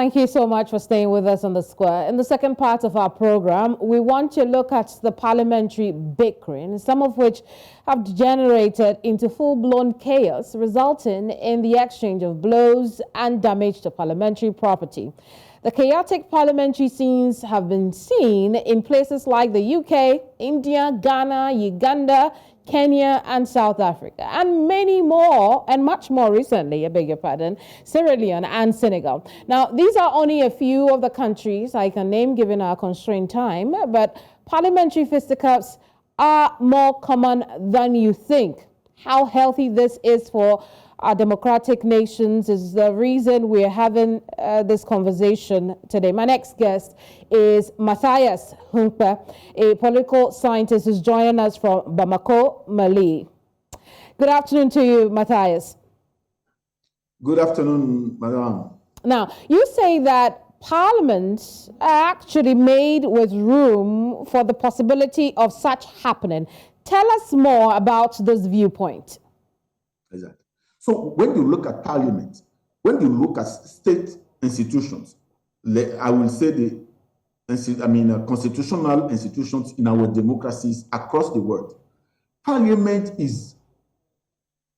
Thank you so much for staying with us on the square. In the second part of our program, we want to look at the parliamentary bickering, some of which have degenerated into full-blown chaos, resulting in the exchange of blows and damage to parliamentary property. The chaotic parliamentary scenes have been seen in places like the UK, India, Ghana, Uganda, Kenya and South Africa, and many more, and much more recently, I beg your pardon, Sierra Leone and Senegal. Now, these are only a few of the countries I can name given our constrained time, but parliamentary fisticuffs are more common than you think. How healthy this is for our democratic nations is the reason we're having this conversation today. My next guest is Mathias Hounkpe, a political scientist who's joining us from Bamako, Mali. Good afternoon to you, Mathias. Good afternoon, madam. Now, you say that parliaments are actually made with room for the possibility of such happening. Tell us more about this viewpoint. Exactly. So when you look at parliament, when you look at state institutions, I will say constitutional institutions in our democracies across the world, parliament is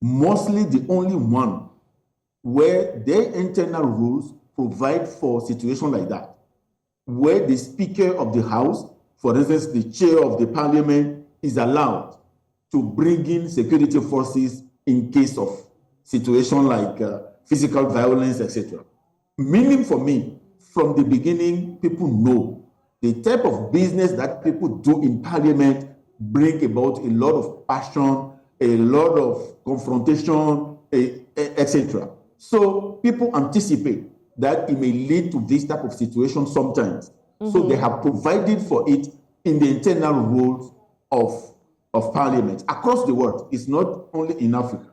mostly the only one where their internal rules provide for situations like that, where the Speaker of the House, for instance, the chair of the parliament, is allowed to bring in security forces in case of situation like physical violence, etc. Meaning for me, from the beginning, people know the type of business that people do in parliament bring about a lot of passion, a lot of confrontation, etc. So people anticipate that it may lead to this type of situation sometimes. Mm-hmm. So they have provided for it in the internal rules of parliament across the world. It's not only in Africa.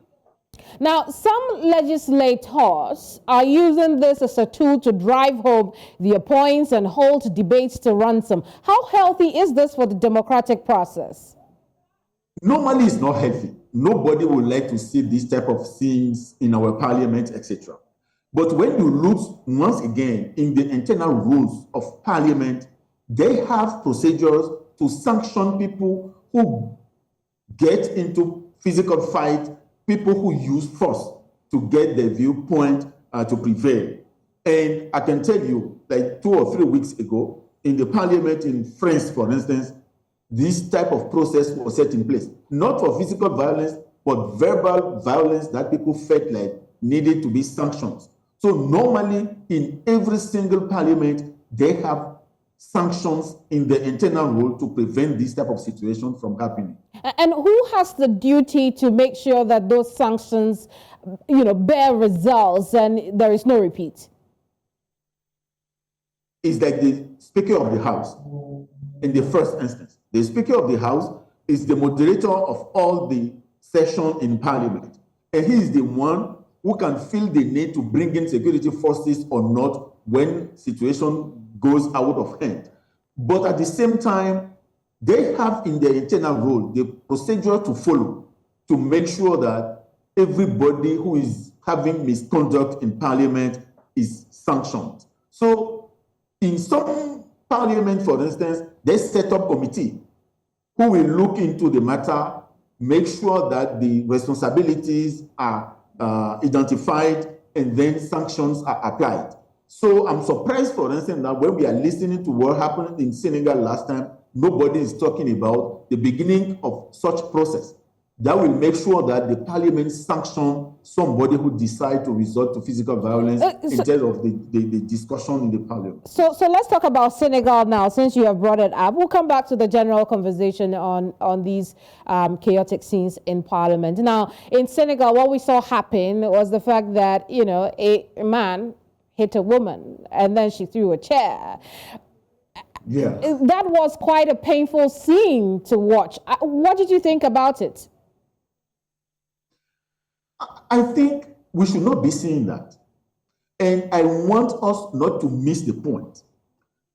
Now, some legislators are using this as a tool to drive home their points and hold debates to ransom. How healthy is this for the democratic process? Normally, it's not healthy. Nobody would like to see this type of things in our parliament, etc. But when you look once again in the internal rules of parliament, they have procedures to sanction people who get into physical fight, people who use force to get their viewpoint to prevail. And I can tell you, like 2 or 3 weeks ago, in the parliament in France, for instance, this type of process was set in place, not for physical violence, but verbal violence that people felt like needed to be sanctioned. So normally, in every single parliament, they have sanctions in the internal rule to prevent this type of situation from happening. And who has the duty to make sure that those sanctions, bear results and there is no repeat? It's like the Speaker of the House in the first instance. The Speaker of the House is the moderator of all the sessions in Parliament. And he is the one who can feel the need to bring in security forces or not when situation goes out of hand. But at the same time, they have in their internal rule the procedure to follow to make sure that everybody who is having misconduct in parliament is sanctioned. So in some parliament, for instance, they set up committee who will look into the matter, make sure that the responsibilities are identified, and then sanctions are applied. So I'm surprised, for instance, that when we are listening to what happened in Senegal last time, nobody is talking about the beginning of such process that will make sure that the parliament sanction somebody who decide to resort to physical violence instead of the discussion in the parliament. So let's talk about Senegal now, since you have brought it up. We'll come back to the general conversation on these chaotic scenes in parliament. Now, in Senegal, what we saw happen was the fact that, a man hit a woman and then she threw a chair. Yeah. That was quite a painful scene to watch. What did you think about it? I think we should not be seeing that. And I want us not to miss the point.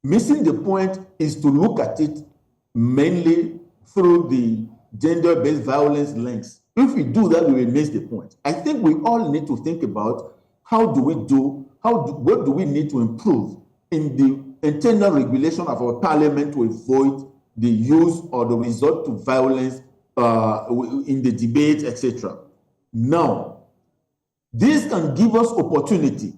Missing the point is to look at it mainly through the gender-based violence lens. If we do that, we will miss the point. I think we all need to think about how do what do we need to improve in the internal regulation of our parliament to avoid the use or the resort to violence in the debate, etc. Now, this can give us opportunity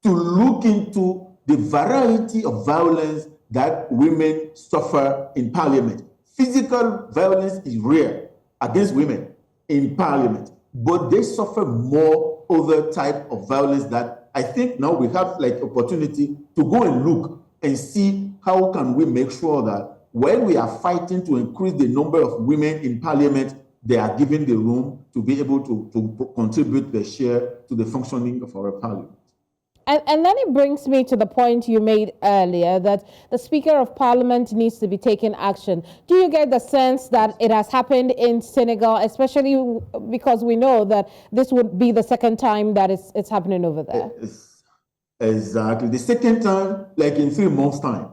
to look into the variety of violence that women suffer in parliament. Physical violence is rare against women in parliament, but they suffer more other type of violence that I think now we have like opportunity to go and look and see how can we make sure that when we are fighting to increase the number of women in parliament, they are given the room to be able to contribute their share to the functioning of our parliament. And then it brings me to the point you made earlier that the Speaker of Parliament needs to be taking action. Do you get the sense that it has happened in Senegal, especially because we know that this would be the second time that it's happening over there? Exactly. The second time, like in 3 months' time.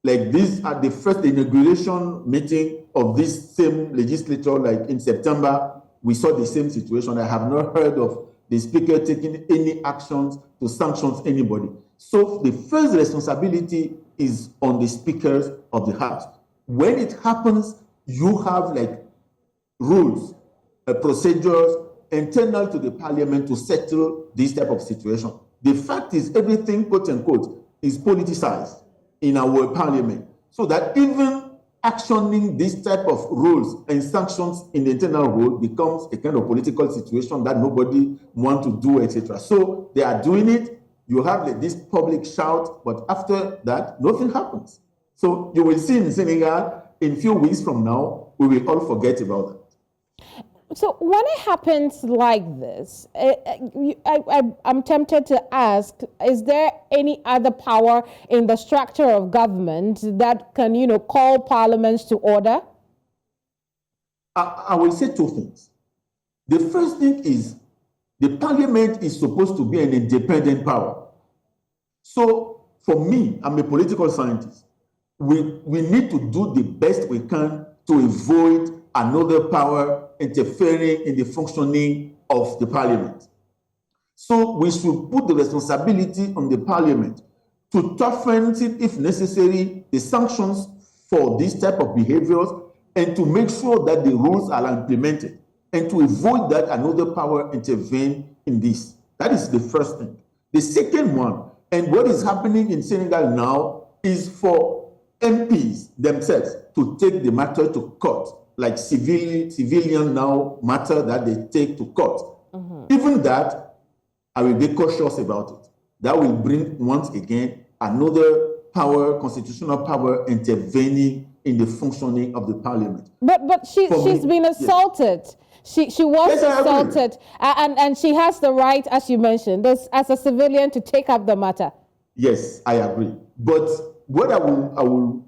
Like this at the first inauguration meeting of this same legislature, like in September, we saw the same situation. I have not heard of the speaker taking any actions to sanction anybody. So the first responsibility is on the speakers of the House. When it happens, you have like rules, procedures internal to the parliament to settle this type of situation. The fact is everything, quote unquote, is politicized in our parliament, so that even actioning this type of rules and sanctions in the internal rule becomes a kind of political situation that nobody wants to do, etc. So they are doing it. You have like this public shout, but after that, nothing happens. So you will see in Senegal, in a few weeks from now, we will all forget about that. So when it happens like this, I'm tempted to ask, is there any other power in the structure of government that can, call parliaments to order? I will say 2 things. The first thing is the parliament is supposed to be an independent power. So for me, I'm a political scientist. We need to do the best we can to avoid another power interfering in the functioning of the parliament. So we should put the responsibility on the parliament to toughen, if necessary, the sanctions for this type of behaviors and to make sure that the rules are implemented and to avoid that another power intervene in this. That is the first thing. The second one, and what is happening in Senegal now, is for MPs themselves to take the matter to court, like civilian now matter that they take to court. Even that, I will be cautious about it. That will bring, once again, another power, constitutional power, intervening in the functioning of the parliament. But she's been assaulted. Yes. She was assaulted, and she has the right, as you mentioned, as a civilian, to take up the matter. Yes, I agree. But what I will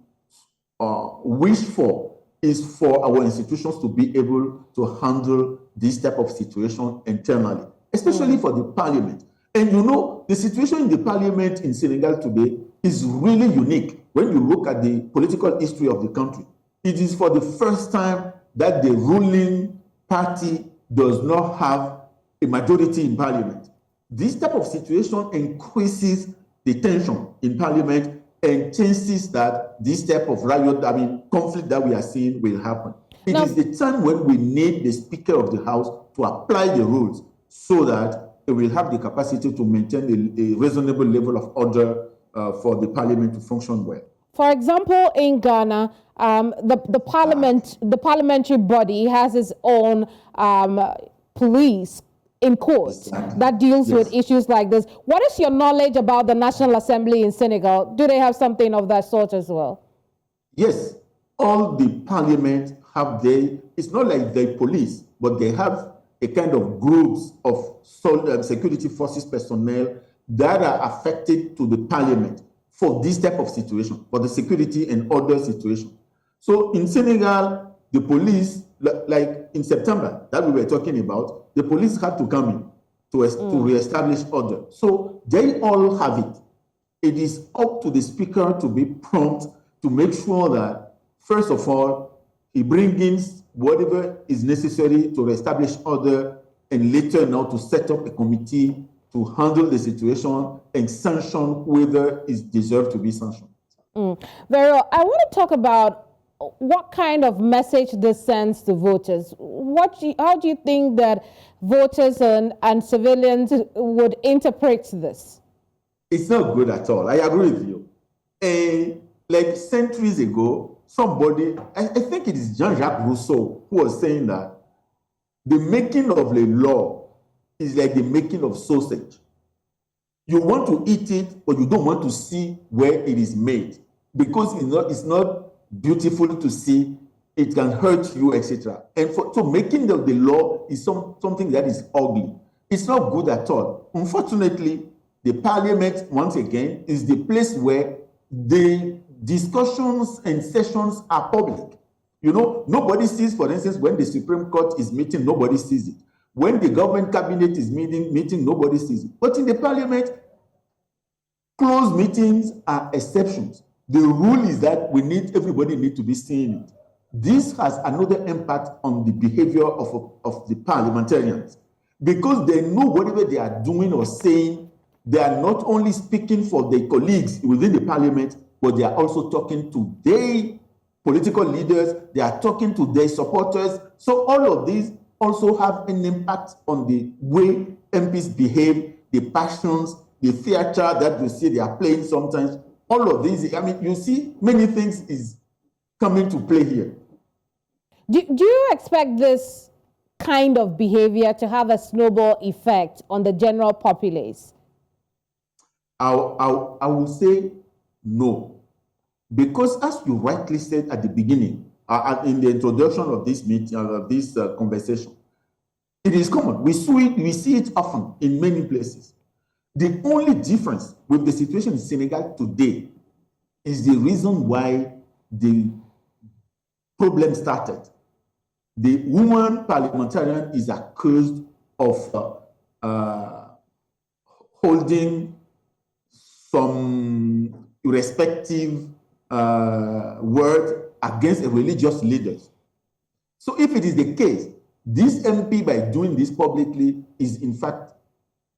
wish for is for our institutions to be able to handle this type of situation internally, especially for the parliament. And the situation in the parliament in Senegal today is really unique when you look at the political history of the country. It is for the first time that the ruling party does not have a majority in parliament. This type of situation increases the tension in parliament and chances that this type of conflict that we are seeing will happen. It is the time when we need the Speaker of the House to apply the rules so that it will have the capacity to maintain a reasonable level of order for the parliament to function well. For example, in Ghana, the parliamentary body has its own police in court that deals with issues like this. What is your knowledge about the National Assembly in Senegal? Do they have something of that sort as well? Yes, all the parliament have it's not like the police, but they have a kind of groups of security forces personnel that are affected to the parliament for this type of situation, for the security and order situation. So in Senegal, the police, like in September that we were talking about, the police had to come in to reestablish order. So they all have it. It is up to the speaker to be prompt to make sure that, first of all, he brings in whatever is necessary to reestablish order, and later now to set up a committee to handle the situation and sanction whoever is deserved to be sanctioned. Very well. I want to talk about what kind of message this sends to voters. How do you think that voters and civilians would interpret this? It's not good at all. I agree with you. And like centuries ago, somebody, I think it is Jean-Jacques Rousseau, who was saying that the making of a law is like the making of sausage. You want to eat it, but you don't want to see where it is made because it's not beautiful to see. It can hurt you, etc. And so making the law is something that is ugly. It's not good at all. Unfortunately, the parliament, once again, is the place where the discussions and sessions are public. You know, nobody sees, for instance, when the Supreme Court is meeting, nobody sees it. When the government cabinet is meeting, nobody sees it. But in the parliament, closed meetings are exceptions. The rule is that everybody needs to be seeing it. This has another impact on the behavior of the parliamentarians because they know whatever they are doing or saying, they are not only speaking for their colleagues within the parliament, but they are also talking to their political leaders, they are talking to their supporters. So all of these also have an impact on the way MPs behave, the passions, the theater that you see they are playing sometimes. All of these, I mean, you see many things is coming to play here. Do you expect this kind of behavior to have a snowball effect on the general populace? I will say no. Because as you rightly said at the beginning, in the introduction of this meeting, of this conversation, it is common. We see it often in many places. The only difference with the situation in Senegal today is the reason why the problem started. The woman parliamentarian is accused of holding some irrespective word against religious leaders. So if it is the case, this MP, by doing this publicly, is in fact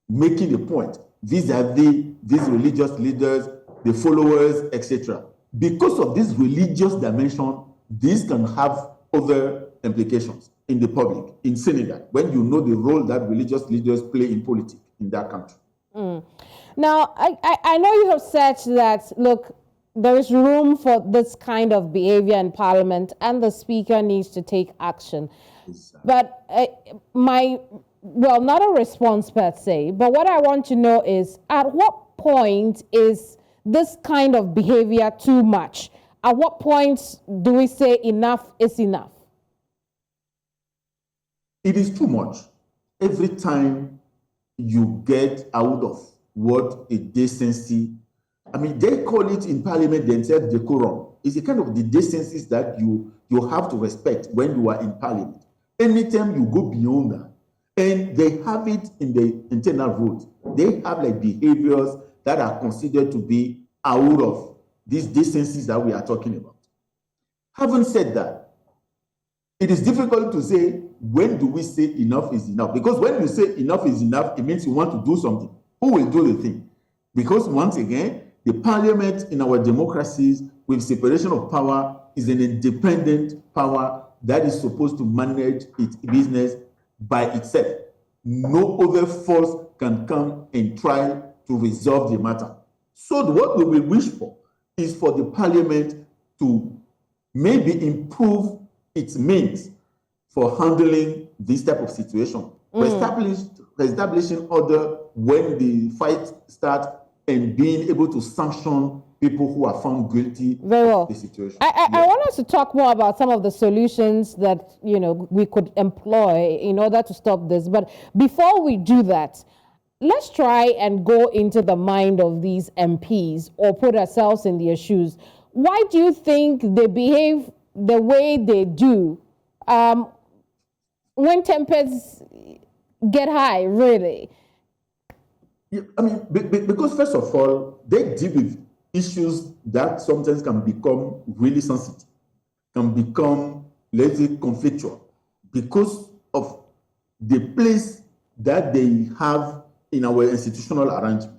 making a point vis-a-vis these religious leaders, the followers, etc. Because of this religious dimension, this can have other implications in the public, in Senegal, when you know the role that religious leaders play in politics in that country. Now, I know you have said that, look, there is room for this kind of behavior in Parliament and the Speaker needs to take action. But not a response per se, but what I want to know is, at what point is this kind of behavior too much? At what point do we say enough is enough? It is too much. Every time you get out of what a decency, I mean, they call it in Parliament themselves decorum. It's a kind of the decencies that you have to respect when you are in Parliament. Anytime you go beyond that, and they have it in the internal rules, they have like behaviors that are considered to be out of these decencies that we are talking about. Having said that, it is difficult to say when do we say enough is enough, because when you say enough is enough, it means you want to do something. Who will do the thing? Because once again, the parliament in our democracies with separation of power is an independent power that is supposed to manage its business by itself. No other force can come and try to resolve the matter. So what we will wish for is for the parliament to maybe improve its means for handling this type of situation, establishing order when the fight starts, and being able to sanction people who are found guilty of the situation. I want us to talk more about some of the solutions that we could employ in order to stop this. But before we do that, let's try and go into the mind of these MPs or put ourselves in their shoes. Why do you think they behave the way they do when tempers get high, really? Yeah, I mean, because first of all, they deal with issues that sometimes can become really sensitive, can become, let's say, conflictual, because of the place that they have in our institutional arrangement.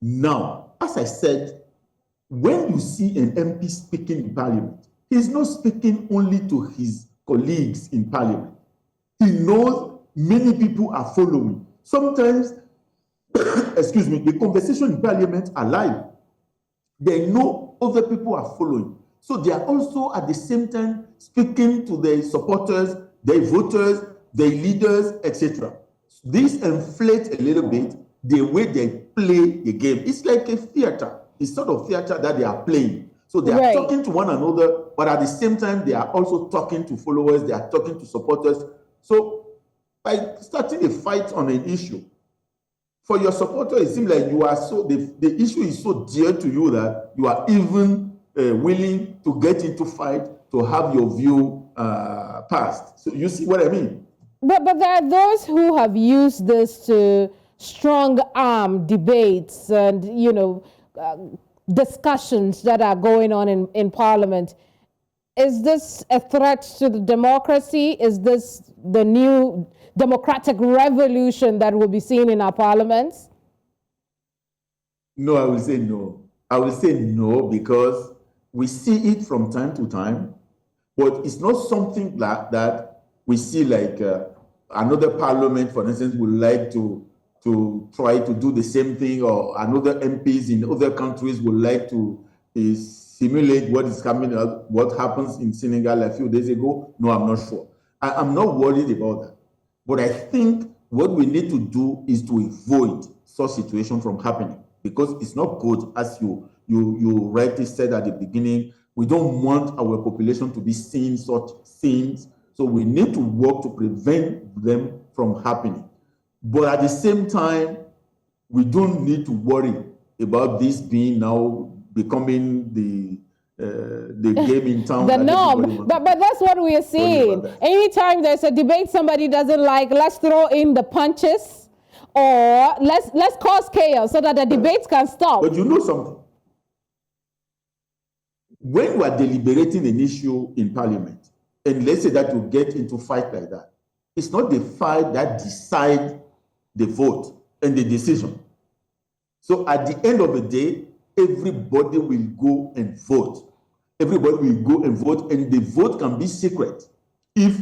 Now, as I said, when you see an MP speaking in Parliament, he's not speaking only to his colleagues in Parliament. He knows many people are following. Sometimes, excuse me, the conversation in Parliament are live. They know other people are following. So they are also at the same time speaking to their supporters, their voters, their leaders, etc. This inflates a little bit the way they play the game. It's like a theater. It's sort of theater that they are playing. So they are talking to one another, but at the same time, they are also talking to followers, they are talking to supporters. So by starting a fight on an issue, for your supporter, it seems like you are so, the issue is so dear to you that you are even willing to get into fight to have your view passed. So you see what I mean? But there are those who have used this to strong arm debates and, discussions that are going on in Parliament. Is this a threat to the democracy? Is this the new democratic revolution that will be seen in our parliaments? No, I will say no. I will say no because we see it from time to time, but it's not something like that we see like another parliament, for instance, would like to try to do the same thing, or another MPs in other countries would like to simulate what is coming, what happens in Senegal a few days ago. No, I'm not sure. I'm not worried about that. But I think what we need to do is to avoid such situation from happening, because it's not good, as you rightly said at the beginning. We don't want our population to be seeing such things, so we need to work to prevent them from happening. But at the same time, we don't need to worry about this being now becoming the game in town. The norm. But that's what we are seeing. Anytime there's a debate somebody doesn't like, let's throw in the punches, or let's cause chaos so that the debates can stop. But you know something? When you are deliberating an issue in Parliament, and let's say that you get into fight like that, it's not the fight that decides the vote and the decision. So at the end of the day, everybody will go and vote. Everybody will go and vote, and the vote can be secret if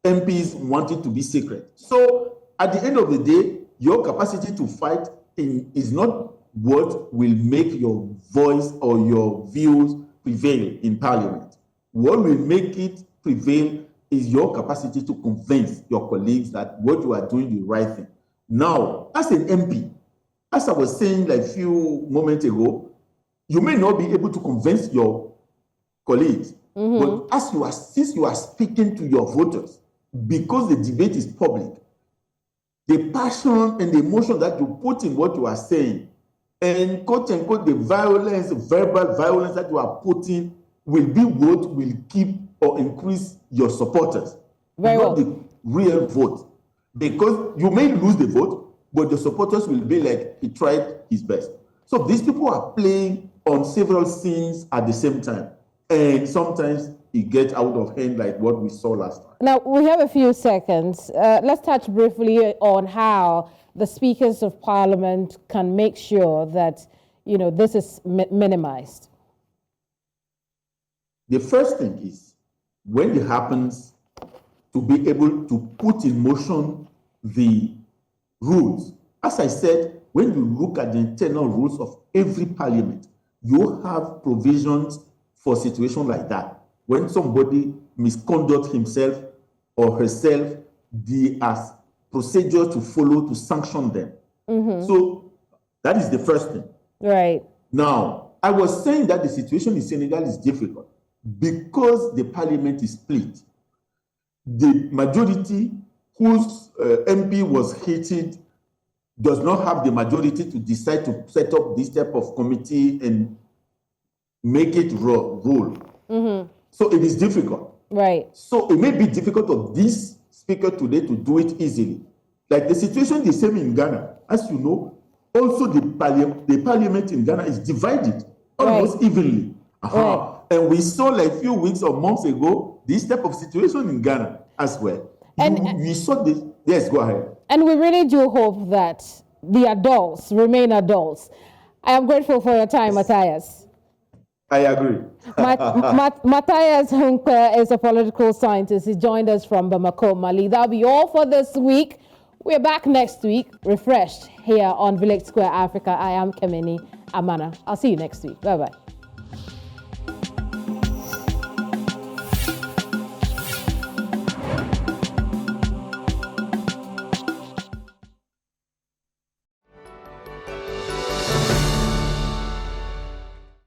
MPs want it to be secret. So at the end of the day, your capacity to fight is not what will make your voice or your views prevail in Parliament. What will make it prevail is your capacity to convince your colleagues that what you are doing is the right thing. Now, as an MP, as I was saying like a few moments ago, you may not be able to convince your colleagues, but since you are speaking to your voters, because the debate is public, the passion and the emotion that you put in what you are saying, and quote unquote the violence, verbal violence that you are putting, will be what will keep or increase your supporters, not the real vote. Because you may lose the vote, but the supporters will be like, he tried his best. So these people are playing on several scenes at the same time. And sometimes it gets out of hand like what we saw last time. Now, we have a few seconds. Let's touch briefly on how the speakers of Parliament can make sure that, this is minimized. The first thing is, when it happens, to be able to put in motion the rules. As I said, when you look at the internal rules of every parliament, you have provisions for situations like that. When somebody misconducts himself or herself, there are procedures to follow to sanction them. So that is the first thing. Right. Now, I was saying that the situation in Senegal is difficult because the parliament is split. The majority whose MP was hated does not have the majority to decide to set up this type of committee and make it rule. So it is difficult. Right. So it may be difficult for this speaker today to do it easily. Like the situation is the same in Ghana. As you know, also the parliament in Ghana is divided almost evenly. Right. And we saw like a few weeks or months ago, this type of situation in Ghana as well. And we saw this. Yes, go ahead. And we really do hope that the adults remain adults. I am grateful for your time, Mathias. I agree. Mathias Hounkpe is a political scientist. He joined us from Bamako, Mali. That'll be all for this week. We're back next week, refreshed here on Village Square Africa. I am Keminni Amanor. I'll see you next week. Bye-bye.